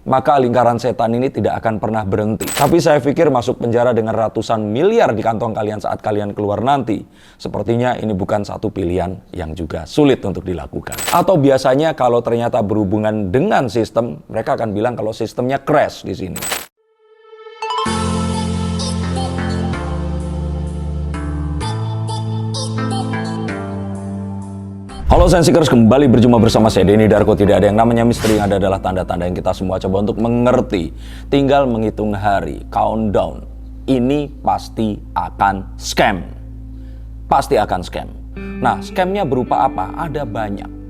maka lingkaran setan ini tidak akan pernah berhenti. Tapi saya pikir masuk penjara dengan ratusan miliar di kantong kalian saat kalian keluar nanti, sepertinya ini bukan satu pilihan yang juga sulit untuk dilakukan. Atau biasanya kalau ternyata berhubungan dengan sistem, mereka akan bilang kalau sistemnya crash di sini. Halo Sensikers, kembali berjumpa bersama saya Denny Darko. Tidak ada yang namanya misteri, yang ada adalah tanda-tanda yang kita semua coba untuk mengerti. Tinggal menghitung hari, countdown. Ini pasti akan scam. Pasti akan scam. Nah, scamnya berupa apa? Ada banyak.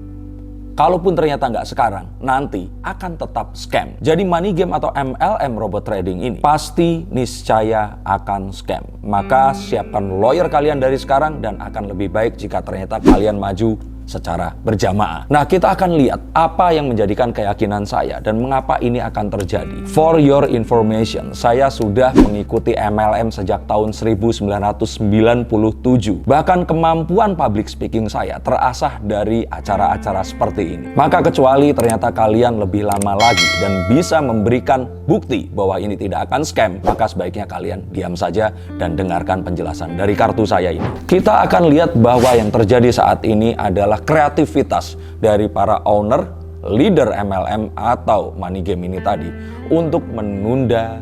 Kalaupun ternyata nggak sekarang, nanti akan tetap scam. Jadi money game atau MLM robot trading ini pasti niscaya akan scam. Maka siapkan lawyer kalian dari sekarang dan akan lebih baik jika ternyata kalian maju secara berjamaah. Nah, kita akan lihat apa yang menjadikan keyakinan saya dan mengapa ini akan terjadi. For your information, saya sudah mengikuti MLM sejak tahun 1997. Bahkan kemampuan public speaking saya terasah dari acara-acara seperti ini. Maka kecuali ternyata kalian lebih lama lagi dan bisa memberikan bukti bahwa ini tidak akan scam, maka sebaiknya kalian diam saja dan dengarkan penjelasan dari kartu saya ini. Kita akan lihat bahwa yang terjadi saat ini adalah kreativitas dari para owner, leader MLM atau money game ini tadi untuk menunda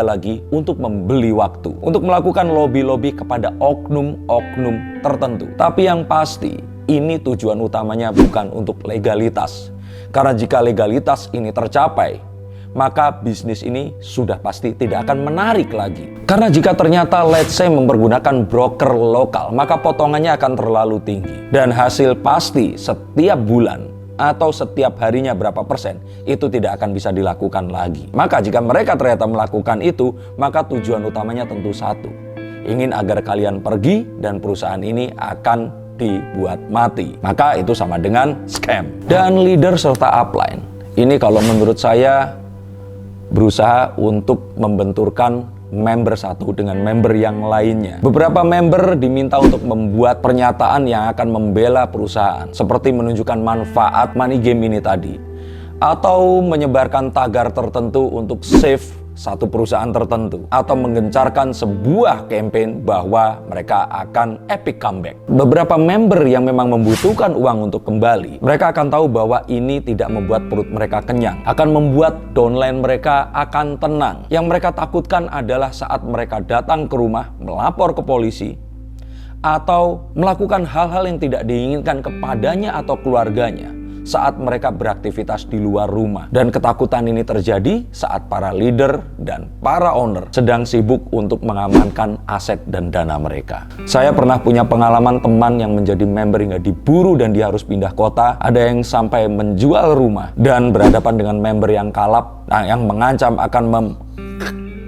lagi untuk membeli waktu, untuk melakukan lobby-lobby kepada oknum-oknum tertentu. Tapi yang pasti, ini tujuan utamanya bukan untuk legalitas. Karena jika legalitas ini tercapai, maka bisnis ini sudah pasti tidak akan menarik lagi. Karena jika ternyata let's say mempergunakan broker lokal, maka potongannya akan terlalu tinggi. Dan hasil pasti setiap bulan atau setiap harinya berapa persen, itu tidak akan bisa dilakukan lagi. Maka jika mereka ternyata melakukan itu, maka tujuan utamanya tentu satu. Ingin agar kalian pergi dan perusahaan ini akan dibuat mati. Maka itu sama dengan scam. Dan leader serta upline, ini kalau menurut saya berusaha untuk membenturkan member satu dengan member yang lainnya. Beberapa member diminta untuk membuat pernyataan yang akan membela perusahaan, seperti menunjukkan manfaat money game ini tadi, atau menyebarkan tagar tertentu untuk save satu perusahaan tertentu, atau menggencarkan sebuah campaign bahwa mereka akan epic comeback. Beberapa member yang memang membutuhkan uang untuk kembali, mereka akan tahu bahwa ini tidak membuat perut mereka kenyang, akan membuat downline mereka akan tenang. Yang mereka takutkan adalah saat mereka datang ke rumah, melapor ke polisi, atau melakukan hal-hal yang tidak diinginkan kepadanya atau keluarganya saat mereka beraktivitas di luar rumah. Dan ketakutan ini terjadi saat para leader dan para owner sedang sibuk untuk mengamankan aset dan dana mereka. Saya pernah punya pengalaman teman yang menjadi member hingga diburu dan dia harus pindah kota. Ada yang sampai menjual rumah dan berhadapan dengan member yang kalap, yang mengancam akan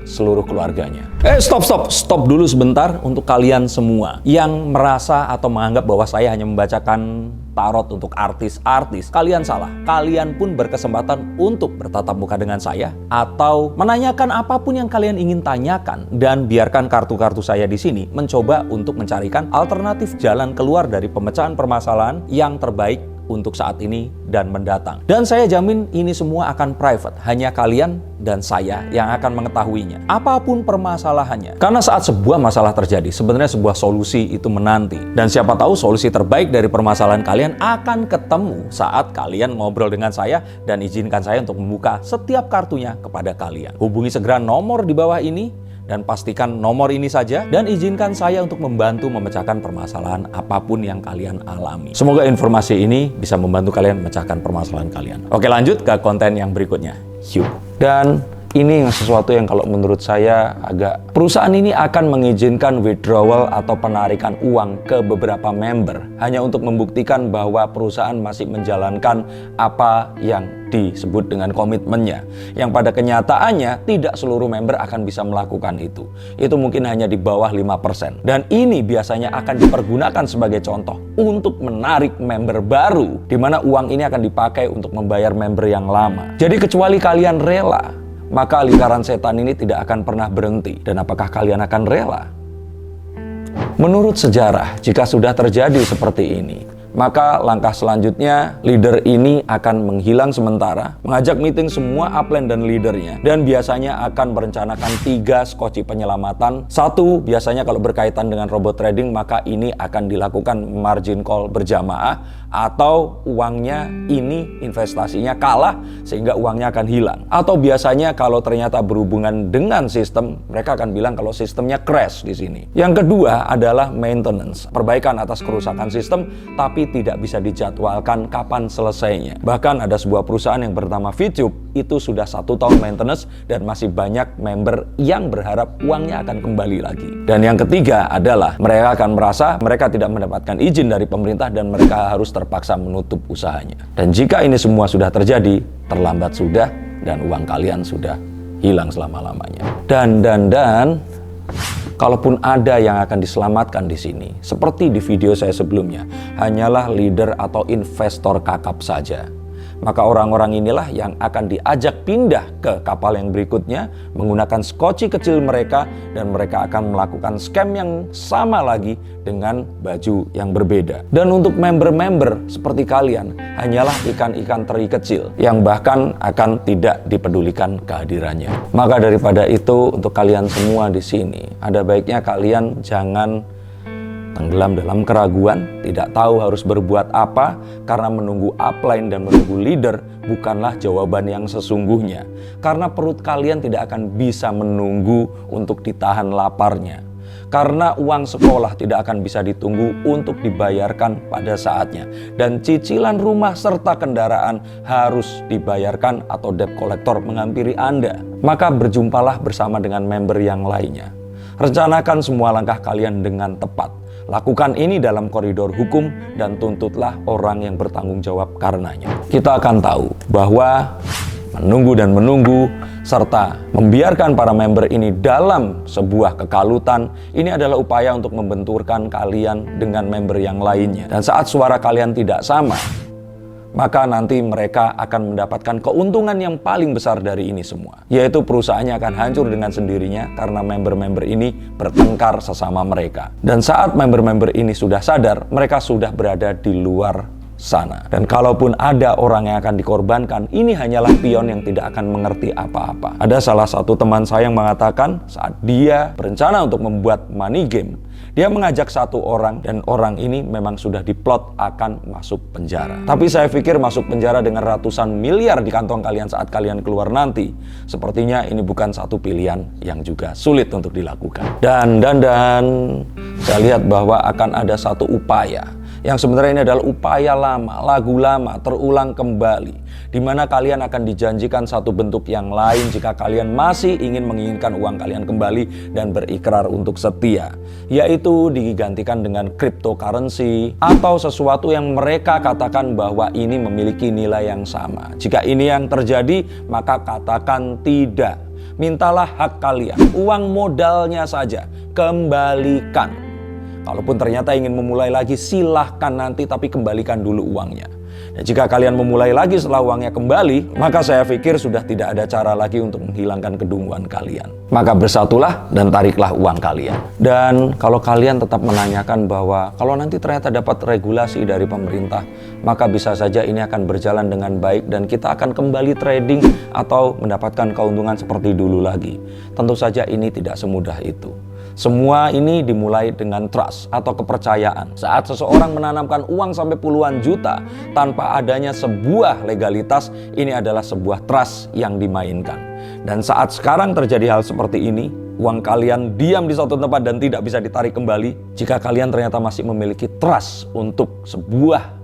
seluruh keluarganya. Stop dulu sebentar untuk kalian semua yang merasa atau menganggap bahwa saya hanya membacakan tarot untuk artis-artis. Kalian salah. Kalian pun berkesempatan untuk bertatap muka dengan saya atau menanyakan apapun yang kalian ingin tanyakan, dan biarkan kartu-kartu saya di sini mencoba untuk mencarikan alternatif jalan keluar dari pemecahan permasalahan yang terbaik untuk saat ini dan mendatang. Dan saya jamin ini semua akan private, hanya kalian dan saya yang akan mengetahuinya, apapun permasalahannya. Karena saat sebuah masalah terjadi, sebenarnya sebuah solusi itu menanti. Dan siapa tahu solusi terbaik dari permasalahan kalian akan ketemu saat kalian ngobrol dengan saya dan izinkan saya untuk membuka setiap kartunya kepada kalian. Hubungi segera nomor di bawah ini dan pastikan nomor ini saja, dan izinkan saya untuk membantu memecahkan permasalahan apapun yang kalian alami. Semoga informasi ini bisa membantu kalian memecahkan permasalahan kalian. Oke, lanjut ke konten yang berikutnya. Yuk. Dan ini sesuatu yang kalau menurut saya agak, perusahaan ini akan mengizinkan withdrawal atau penarikan uang ke beberapa member hanya untuk membuktikan bahwa perusahaan masih menjalankan apa yang disebut dengan komitmennya, yang pada kenyataannya tidak seluruh member akan bisa melakukan itu. Itu mungkin hanya di bawah 5%. Dan ini biasanya akan dipergunakan sebagai contoh untuk menarik member baru, di mana uang ini akan dipakai untuk membayar member yang lama. Jadi kecuali kalian rela, maka lingkaran setan ini tidak akan pernah berhenti. Dan apakah kalian akan rela? Menurut sejarah, jika sudah terjadi seperti ini, maka langkah selanjutnya leader ini akan menghilang sementara, mengajak meeting semua upline dan leadernya, dan biasanya akan merencanakan 3 skoci penyelamatan. 1, biasanya kalau berkaitan dengan robot trading, maka ini akan dilakukan margin call berjamaah, atau uangnya ini investasinya kalah sehingga uangnya akan hilang. Atau biasanya kalau ternyata berhubungan dengan sistem, mereka akan bilang kalau sistemnya crash di sini. Yang kedua adalah maintenance, perbaikan atas kerusakan sistem, tapi tidak bisa dijadwalkan kapan selesainya. Bahkan ada sebuah perusahaan yang bernama VTube, itu sudah 1 tahun maintenance dan masih banyak member yang berharap uangnya akan kembali lagi. Dan yang ketiga adalah mereka akan merasa mereka tidak mendapatkan izin dari pemerintah dan mereka harus terpaksa menutup usahanya. Dan jika ini semua sudah terjadi, terlambat sudah dan uang kalian sudah hilang selama-lamanya. Dan kalaupun ada yang akan diselamatkan di sini, seperti di video saya sebelumnya, hanyalah leader atau investor kakap saja. Maka orang-orang inilah yang akan diajak pindah ke kapal yang berikutnya menggunakan skoci kecil mereka, dan mereka akan melakukan scam yang sama lagi dengan baju yang berbeda. Dan untuk member-member seperti kalian, hanyalah ikan-ikan teri kecil yang bahkan akan tidak dipedulikan kehadirannya. Maka daripada itu, untuk kalian semua di sini, ada baiknya kalian jangan tenggelam dalam keraguan, tidak tahu harus berbuat apa, karena menunggu upline dan menunggu leader bukanlah jawaban yang sesungguhnya. Karena perut kalian tidak akan bisa menunggu untuk ditahan laparnya. Karena uang sekolah tidak akan bisa ditunggu untuk dibayarkan pada saatnya. Dan cicilan rumah serta kendaraan harus dibayarkan atau debt collector menghampiri Anda. Maka berjumpalah bersama dengan member yang lainnya. Rencanakan semua langkah kalian dengan tepat. Lakukan ini dalam koridor hukum dan tuntutlah orang yang bertanggung jawab karenanya. Kita akan tahu bahwa menunggu serta membiarkan para member ini dalam sebuah kekalutan, ini adalah upaya untuk membenturkan kalian dengan member yang lainnya. Dan saat suara kalian tidak sama, maka nanti mereka akan mendapatkan keuntungan yang paling besar dari ini semua, yaitu perusahaannya akan hancur dengan sendirinya karena member-member ini bertengkar sesama mereka. Dan saat member-member ini sudah sadar, mereka sudah berada di luar sana. Dan kalaupun ada orang yang akan dikorbankan, ini hanyalah pion yang tidak akan mengerti apa-apa. Ada salah satu teman saya yang mengatakan saat dia berencana untuk membuat money game, dia mengajak 1 orang dan orang ini memang sudah diplot akan masuk penjara. Tapi saya pikir masuk penjara dengan ratusan miliar di kantong kalian saat kalian keluar nanti, sepertinya ini bukan satu pilihan yang juga sulit untuk dilakukan. Dan saya lihat bahwa akan ada satu upaya yang sebenarnya ini adalah upaya lama, lagu lama terulang kembali, di mana kalian akan dijanjikan satu bentuk yang lain jika kalian masih ingin menginginkan uang kalian kembali dan berikrar untuk setia, yaitu digantikan dengan cryptocurrency atau sesuatu yang mereka katakan bahwa ini memiliki nilai yang sama. Jika ini yang terjadi, maka katakan tidak. Mintalah hak kalian, uang modalnya saja, kembalikan. Kalaupun ternyata ingin memulai lagi, silahkan nanti, tapi kembalikan dulu uangnya. Dan jika kalian memulai lagi setelah uangnya kembali, maka saya pikir sudah tidak ada cara lagi untuk menghilangkan kedunguan kalian. Maka bersatulah dan tariklah uang kalian. Dan kalau kalian tetap menanyakan bahwa kalau nanti ternyata dapat regulasi dari pemerintah, maka bisa saja ini akan berjalan dengan baik dan kita akan kembali trading atau mendapatkan keuntungan seperti dulu lagi. Tentu saja ini tidak semudah itu. Semua ini dimulai dengan trust atau kepercayaan. Saat seseorang menanamkan uang sampai puluhan juta tanpa adanya sebuah legalitas, ini adalah sebuah trust yang dimainkan. Dan saat sekarang terjadi hal seperti ini, uang kalian diam di satu tempat dan tidak bisa ditarik kembali. Jika kalian ternyata masih memiliki trust untuk sebuah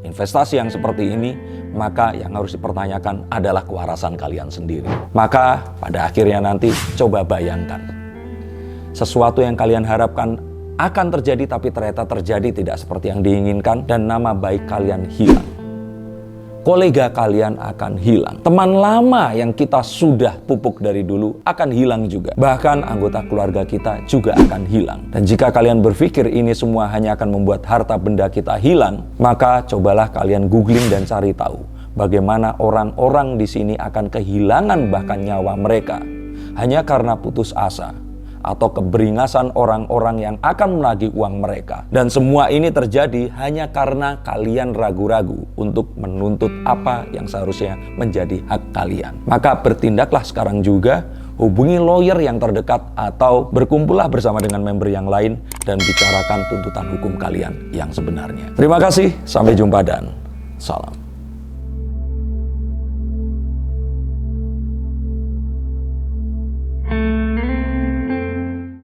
investasi yang seperti ini, maka yang harus dipertanyakan adalah kewarasan kalian sendiri. Maka pada akhirnya nanti coba bayangkan, sesuatu yang kalian harapkan akan terjadi tapi ternyata terjadi tidak seperti yang diinginkan, dan nama baik kalian hilang. Kolega kalian akan hilang. Teman lama yang kita sudah pupuk dari dulu akan hilang juga. Bahkan anggota keluarga kita juga akan hilang. Dan jika kalian berpikir ini semua hanya akan membuat harta benda kita hilang, maka cobalah kalian googling dan cari tahu bagaimana orang-orang di sini akan kehilangan bahkan nyawa mereka hanya karena putus asa. atau keberingasan orang-orang yang akan menagih uang mereka. Dan semua ini terjadi hanya karena kalian ragu-ragu untuk menuntut apa yang seharusnya menjadi hak kalian. Maka bertindaklah sekarang juga, hubungi lawyer yang terdekat atau berkumpullah bersama dengan member yang lain dan bicarakan tuntutan hukum kalian yang sebenarnya. Terima kasih, sampai jumpa dan salam.